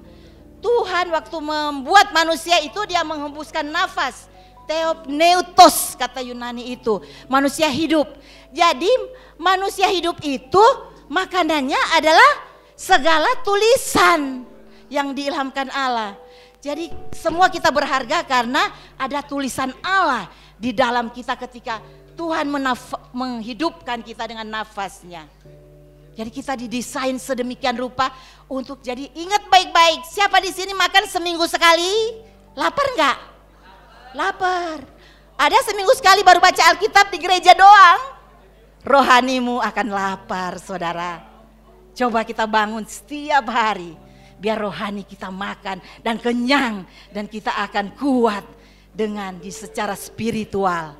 Tuhan waktu membuat manusia itu dia menghembuskan nafas. Theopneutos kata Yunani itu, manusia hidup. Jadi manusia hidup itu makanannya adalah segala tulisan yang diilhamkan Allah. Jadi semua kita berharga karena ada tulisan Allah di dalam kita ketika Tuhan menghidupkan kita dengan nafasnya. Jadi kita didesain sedemikian rupa untuk jadi ingat baik-baik. Siapa di sini makan seminggu sekali? Lapar enggak? Lapar. Ada seminggu sekali baru baca Alkitab di gereja doang. Rohanimu akan lapar, saudara. Coba kita bangun setiap hari. Biar rohani kita makan dan kenyang. Dan kita akan kuat dengan secara spiritual.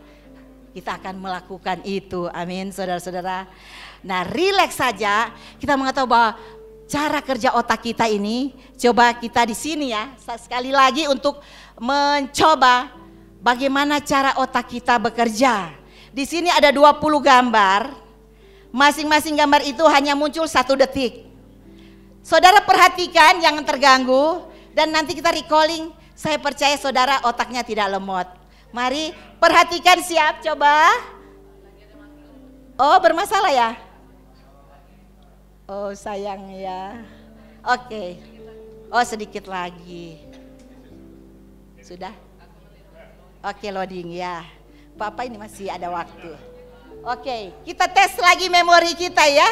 Kita akan melakukan itu. Amin, saudara-saudara. Nah, rileks saja. Kita mengetahui bahwa cara kerja otak kita ini. Coba kita di sini ya. Sekali lagi untuk mencoba bagaimana cara otak kita bekerja. Di sini ada 20 gambar. Masing-masing gambar itu hanya muncul 1 detik. Saudara perhatikan jangan terganggu. Dan nanti kita recalling. Saya percaya saudara otaknya tidak lemot. Mari perhatikan, siap, coba. Oh, bermasalah ya? Oh, sayang ya. Oke. Oh, sedikit lagi. Sudah? Oke, loading ya. Papa ini masih ada waktu. Oke, kita tes lagi memori kita ya.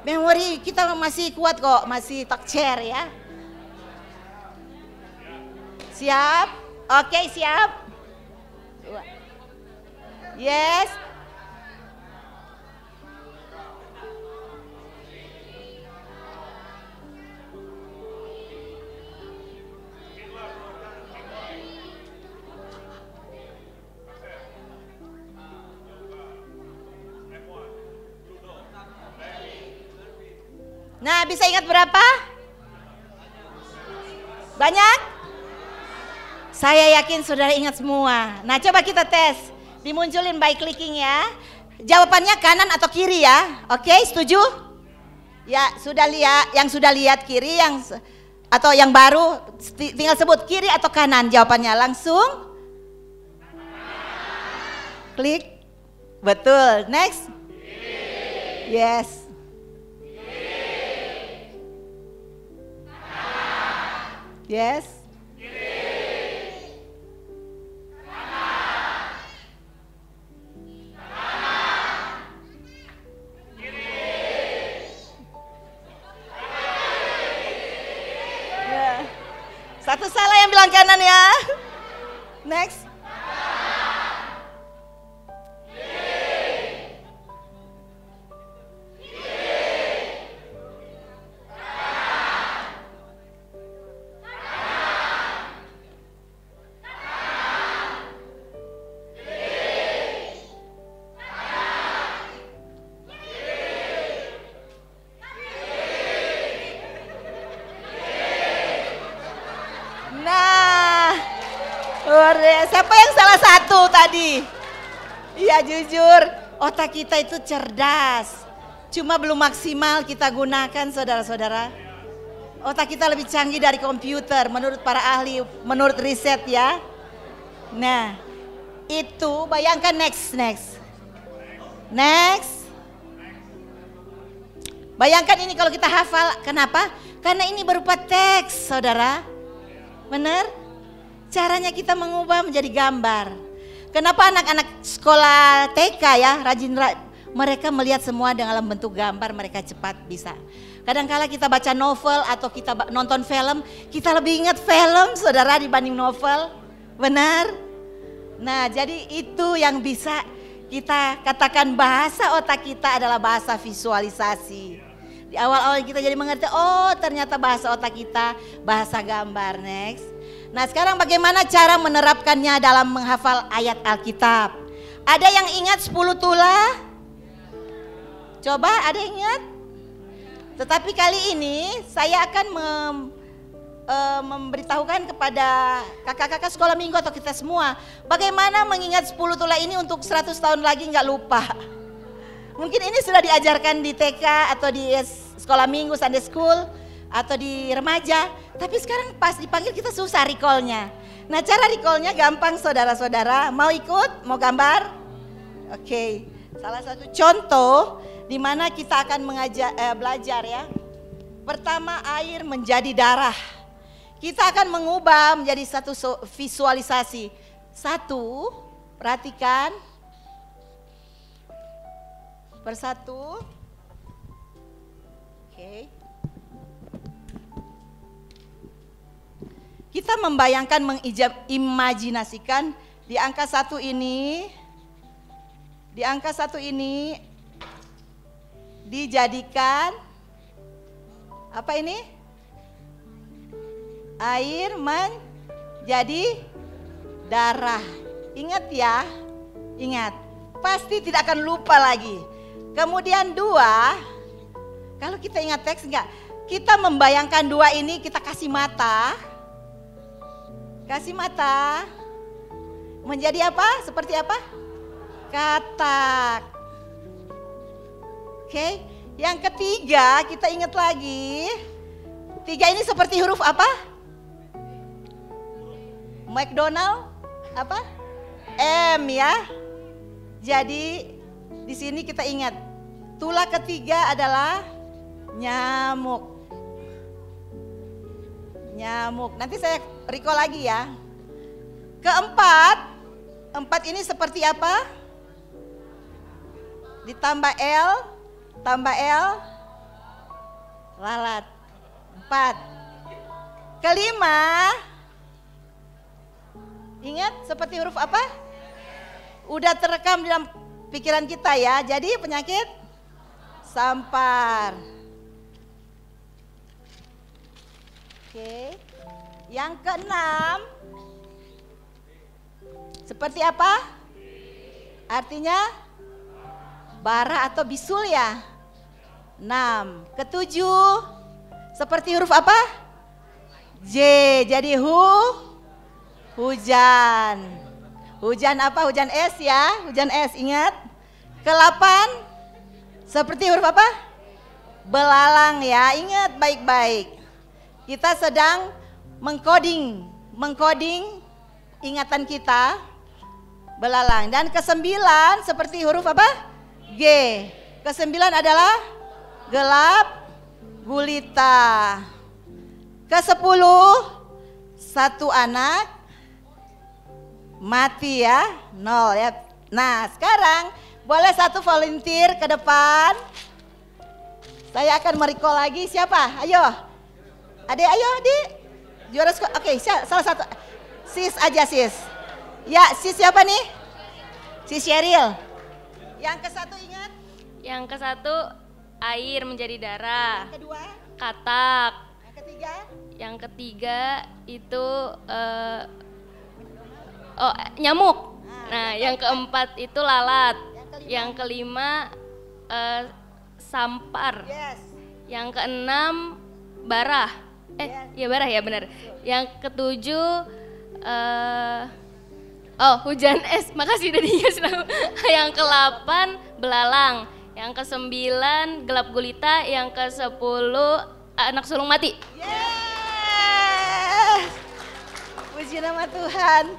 Memori kita masih kuat kok, masih talk chair ya. Siap? Oke, siap. Yes. Nah, bisa ingat berapa? Banyak? Saya yakin saudara ingat semua. Nah, coba kita tes. Dimunculin by clicking ya. Jawabannya kanan atau kiri ya. Oke, setuju? Ya, sudah lihat. Yang sudah lihat kiri atau yang baru tinggal sebut kiri atau kanan jawabannya langsung. Klik. Betul. Next. Yes. Yes. Satu salah yang bilang kanan ya. Next. Siapa yang salah satu tadi? Iya, jujur otak kita itu cerdas. Cuma belum maksimal kita gunakan, saudara-saudara. Otak kita lebih canggih dari komputer menurut para ahli, menurut riset ya. Nah, itu bayangkan next. Next. Bayangkan ini kalau kita hafal, kenapa? Karena ini berupa teks, saudara. Benar? Caranya kita mengubah menjadi gambar. Kenapa anak-anak sekolah TK ya, rajin mereka melihat semua dalam bentuk gambar, mereka cepat bisa. Kadang-kala kita baca novel atau kita nonton film, kita lebih ingat film, saudara, dibanding novel. Benar? Nah, jadi itu yang bisa kita katakan bahasa otak kita adalah bahasa visualisasi. Di awal-awal kita jadi mengerti, oh ternyata bahasa otak kita bahasa gambar. Next. Nah, sekarang bagaimana cara menerapkannya dalam menghafal ayat Alkitab? Ada yang ingat 10 tula? Coba, ada yang ingat? Tetapi kali ini saya akan memberitahukan kepada kakak-kakak sekolah minggu atau kita semua, bagaimana mengingat 10 tula ini untuk 100 tahun lagi nggak lupa. Mungkin ini sudah diajarkan di TK atau di sekolah minggu, Sunday school, atau di remaja. Tapi sekarang pas dipanggil kita susah recall-nya. Nah, cara recall-nya gampang, saudara-saudara. Mau ikut? Mau gambar? Oke. Salah satu contoh di mana kita akan belajar ya. Pertama, air menjadi darah. Kita akan mengubah menjadi satu visualisasi. Satu, perhatikan. Persatu. Oke. Kita membayangkan, mengimajinasikan di angka 1 ini. Di angka 1 ini dijadikan apa ini? Air menjadi darah. Ingat ya, ingat. Pasti tidak akan lupa lagi. Kemudian 2, kalau kita ingat teks enggak? Kita membayangkan 2 ini, kita kasih mata. Kasih mata. Menjadi apa? Seperti apa? Katak. Oke. Yang ketiga, kita ingat lagi. 3 ini seperti huruf apa? McDonald apa? M ya. Jadi di sini kita ingat, tula ketiga adalah nyamuk. Nyamuk. Nanti saya recall lagi ya. Keempat, 4 ini seperti apa? Ditambah L, tambah L, lalat. 4. Kelima, ingat seperti huruf apa? Udah terekam dalam pikiran kita ya. Jadi penyakit sampar. Oke. Yang keenam, seperti apa? Artinya bara atau bisul ya. 6. Ketujuh, seperti huruf apa? J. Jadi hujan. Hujan apa? Hujan es ya. Hujan es, ingat. Ke-8, seperti huruf apa? Belalang ya. Ingat baik-baik. Kita sedang mengcoding ingatan kita. Belalang. Dan ke-9 seperti huruf apa? G. Ke-9 adalah gelap gulita. Ke-10, 1 anak mati ya, 0 ya. Nah, sekarang boleh 1 volunteer ke depan. Saya akan merecall lagi, siapa? Ayo. Adik, ayo adik. Juara sekolah. Oke, salah satu. Sis aja sis. Ya, sis siapa nih? Sis Sheryl. Yang ke-1 ingat? Yang ke-1 air menjadi darah. Yang kedua? Katak. Yang ketiga? Yang ketiga itu nyamuk. Nah, yang keempat itu lalat. Yang kelima sampar. Yes. Yang keenam barah. Ya barah ya benar. Yang ketujuh hujan es. Makasih udah dikasih tahu. Yang ke-8 belalang. Yang ke-9 gelap gulita. Yang ke-10 anak sulung mati. Yes. Puji nama Tuhan.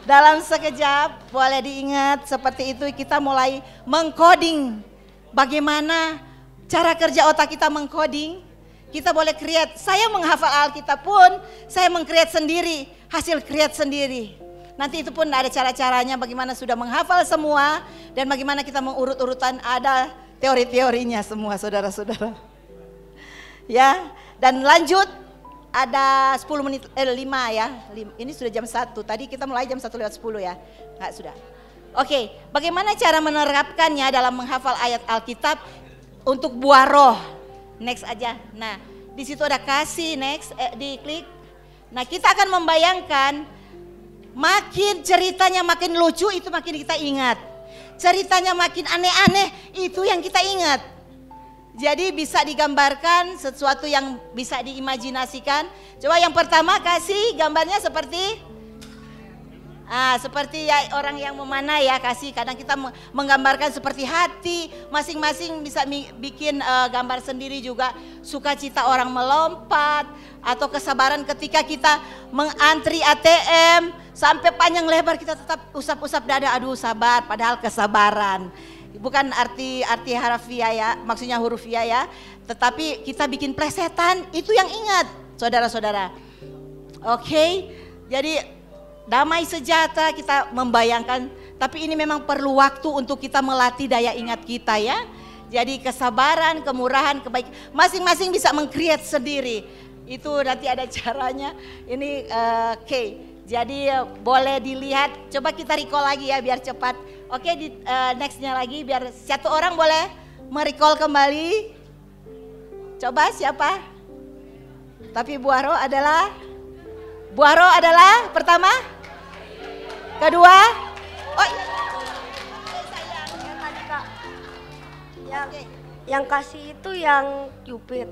Dalam sekejap, boleh diingat seperti itu kita mulai mengcoding. Bagaimana cara kerja otak kita mengcoding? Kita boleh create. Saya menghafal Alkitab pun, saya meng-create sendiri, hasil create sendiri. Nanti itu pun ada cara-caranya bagaimana sudah menghafal semua dan bagaimana kita mengurut-urutan, ada teori-teorinya semua saudara-saudara. Ya, dan lanjut ada 10 menit, 5 ya. Ini sudah jam 1, tadi kita mulai jam 1:10 ya. Enggak, sudah. Oke, bagaimana cara menerapkannya dalam menghafal ayat Alkitab untuk buah roh? Next aja. Nah, di situ ada kasih, next, diklik. Nah, kita akan membayangkan makin ceritanya makin lucu itu makin kita ingat. Ceritanya makin aneh-aneh itu yang kita ingat. Jadi bisa digambarkan sesuatu yang bisa diimajinasikan. Coba yang pertama kasih gambarnya seperti seperti ya orang yang memanah ya, kasih. Kadang kita menggambarkan seperti hati, masing-masing bisa bikin gambar sendiri juga. Sukacita orang melompat atau kesabaran ketika kita mengantri ATM sampai panjang lebar kita tetap usap-usap dada, aduh sabar, padahal kesabaran. Bukan arti harafiah ya, maksudnya hurufiah ya, tetapi kita bikin plesetan, itu yang ingat saudara-saudara. Oke, jadi damai sejahtera kita membayangkan, tapi ini memang perlu waktu untuk kita melatih daya ingat kita ya. Jadi kesabaran, kemurahan, kebaikan, masing-masing bisa meng-create sendiri. Itu nanti ada caranya. Ini oke. Jadi boleh dilihat, coba kita recall lagi ya biar cepat. Oke, nextnya lagi biar satu orang boleh merecall kembali. Coba siapa? Tapi buah roh adalah pertama, kedua. Oh iya. Yang kasih itu yang Cupid.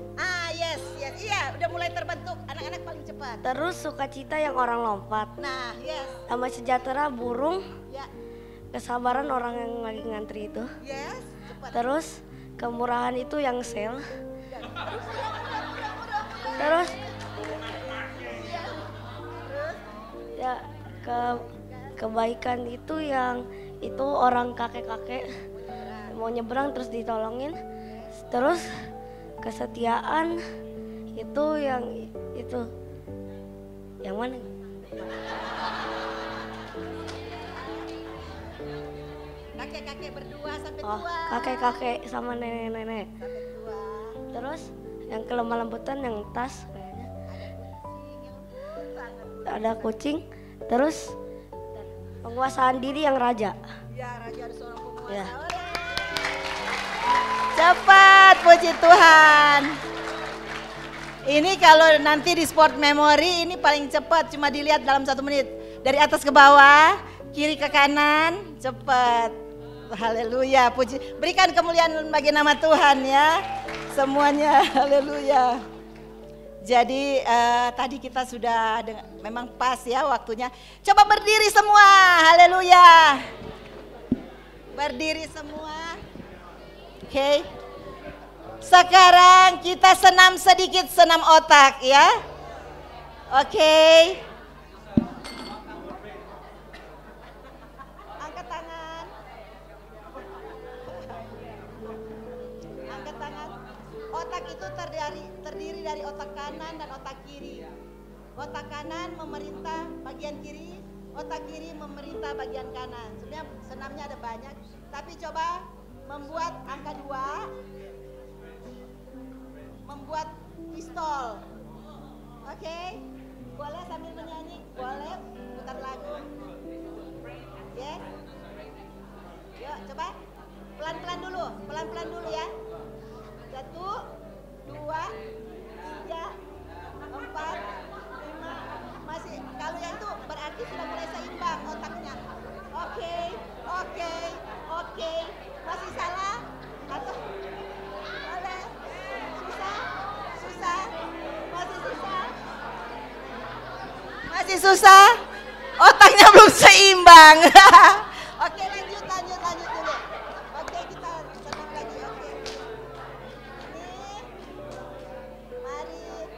Yes, iya udah mulai terbentuk, anak-anak paling cepat. Terus sukacita yang orang lompat. Nah, yes. Damai sejahtera burung. Ya. Kesabaran orang yang lagi ngantri itu. Yes, cepat. Terus kemurahan itu yang sel. Terus ya kebaikan itu yang itu orang kakek-kakek mau nyebrang terus ditolongin. Terus kesetiaan itu yang mana? Kakek-kakek berdua sampai tua. Kakek-kakek sama nenek-nenek. Sampai tua. Terus yang kelemah lembutan yang tas kayaknya. Ada kucing. Terus penguasaan diri yang raja. Ya, raja ada seorang penguasa. Ya. Cepat, puji Tuhan. Ini kalau nanti di sport memory ini paling cepat, cuma dilihat dalam 1 menit. Dari atas ke bawah, kiri ke kanan, cepat. Haleluya, puji. Berikan kemuliaan bagi nama Tuhan ya. Semuanya, haleluya. Jadi tadi kita sudah memang pas ya waktunya. Coba berdiri semua, haleluya. Berdiri semua. Oke. Sekarang kita senam sedikit, senam otak ya. Oke. Angkat tangan. Angkat tangan. Otak itu terdiri dari otak kanan dan otak kiri. Otak kanan memerintah bagian kiri, otak kiri memerintah bagian kanan. Sebenarnya senamnya ada banyak, tapi coba membuat angka 2, membuat pistol. Oke, boleh sambil menyanyi, boleh putar lagu. Yes. Yuk coba pelan-pelan dulu ya. 1, 2, 3, 4, 5. Masih, kalau yang itu berarti sudah mulai seimbang otaknya. Oke. Masih salah? Atau boleh? Susah? Masih susah? Otaknya belum seimbang. Oke, lanjut dulu. Oke, kita senang lagi. Oke. Ini, mari.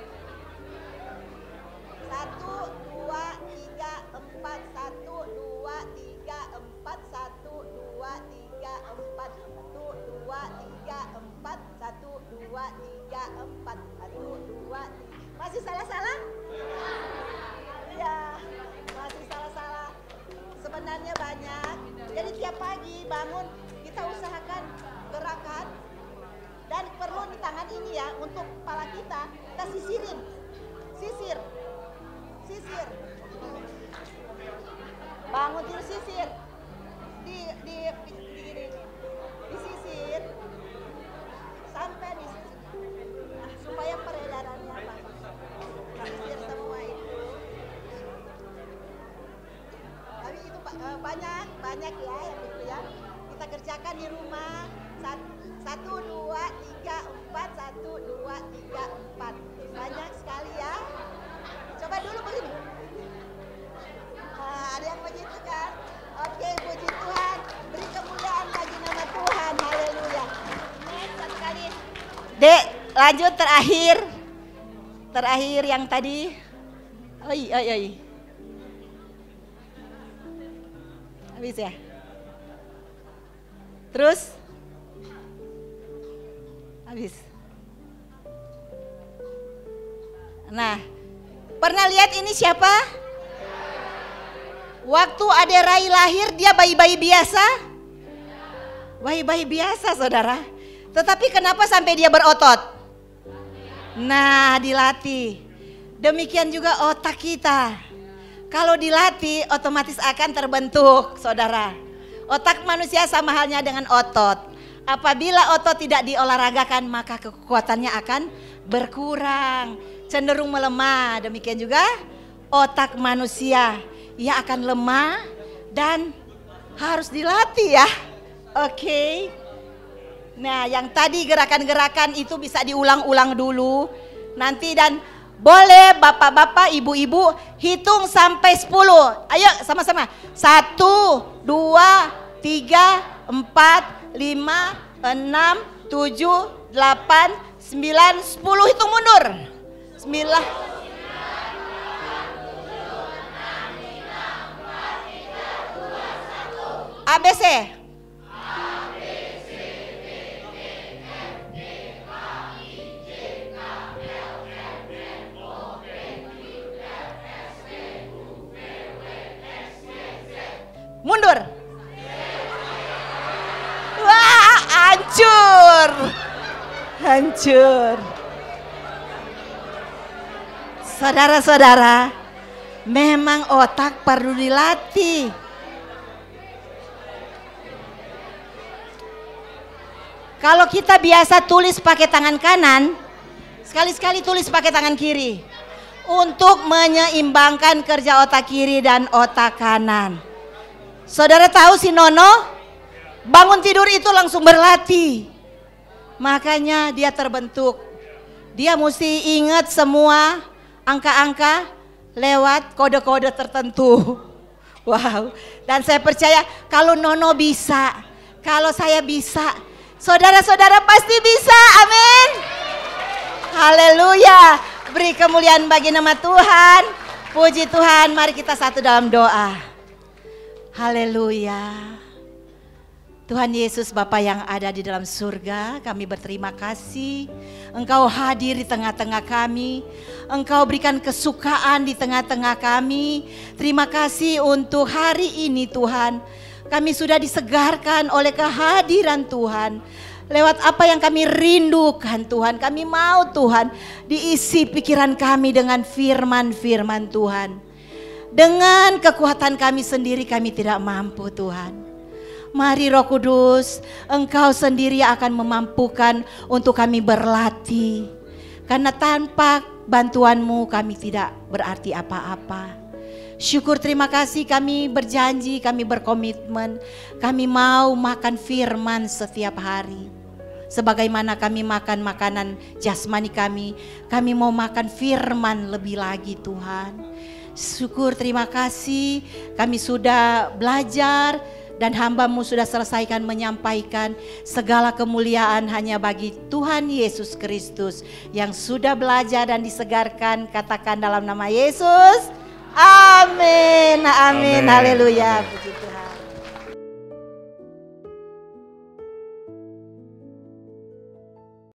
1, 2, 3, 4, 1, 2. pagi bangun, kita usahakan gerakan. Dan perlu di tangan ini ya, untuk kepala kita sisirin. Sisir. Bangun tidur sisir. Disisir. Sampai di supaya peredarannya bagus. Sisir semua itu. Tapi itu banyak ya yang itu ya. Kita kerjakan di rumah. 1, 2, 3, 4. 1, 2, 3, 4. Banyak sekali ya. Coba dulu begini. Ada yang begitu kan? Oke, puji Tuhan. Beri kemuliaan bagi nama Tuhan. Haleluya. Satu kali. Dek, lanjut terakhir. Terakhir yang tadi. Oi. Habis ya? Terus? Habis. Nah, pernah lihat ini siapa? Waktu Ade Rai lahir dia bayi-bayi biasa? Bayi-bayi biasa saudara. Tetapi kenapa sampai dia berotot? Nah, dilatih. Demikian juga otak kita. Kalau dilatih otomatis akan terbentuk saudara. Otak manusia sama halnya dengan otot. Apabila otot tidak diolahragakan maka kekuatannya akan berkurang, cenderung melemah. Demikian juga otak manusia, ia akan lemah dan harus dilatih ya. Oke. Nah, yang tadi gerakan-gerakan itu bisa diulang-ulang dulu nanti, dan boleh bapak-bapak, ibu-ibu hitung sampai 10. Ayo sama-sama. 1, 2, 3, 4, 5, 6, 7, 8, 9, 10. Hitung mundur. 9. ABC. Mundur. Wah, hancur. Saudara-saudara, memang otak perlu dilatih. Kalau kita biasa tulis pakai tangan kanan, sekali-sekali tulis pakai tangan kiri. Untuk menyeimbangkan kerja otak kiri dan otak kanan. Saudara tahu si Nono bangun tidur itu langsung berlatih. Makanya dia terbentuk. Dia mesti ingat semua angka-angka lewat kode-kode tertentu. Wow. Dan saya percaya kalau Nono bisa, kalau saya bisa, saudara-saudara pasti bisa. Amin. Haleluya. Beri kemuliaan bagi nama Tuhan. Puji Tuhan. Mari kita satu dalam doa. Haleluya. Tuhan Yesus Bapa yang ada di dalam surga, kami berterima kasih Engkau hadir di tengah-tengah kami. Engkau berikan kesukaan di tengah-tengah kami. Terima kasih untuk hari ini Tuhan. Kami sudah disegarkan oleh kehadiran Tuhan. Lewat apa yang kami rindukan Tuhan, kami mau Tuhan diisi pikiran kami dengan firman-firman Tuhan. Dengan kekuatan kami sendiri kami tidak mampu Tuhan. Mari Roh Kudus, Engkau sendiri akan memampukan untuk kami berlatih. Karena tanpa bantuan-Mu kami tidak berarti apa-apa. Syukur terima kasih kami berjanji, kami berkomitmen. Kami mau makan firman setiap hari. Sebagaimana kami makan makanan jasmani kami mau makan firman lebih lagi Tuhan. Syukur terima kasih kami sudah belajar dan hamba-Mu sudah selesaikan menyampaikan segala kemuliaan hanya bagi Tuhan Yesus Kristus yang sudah belajar dan disegarkan. Katakan dalam nama Yesus. Amin. Amin. Haleluya. Puji Tuhan.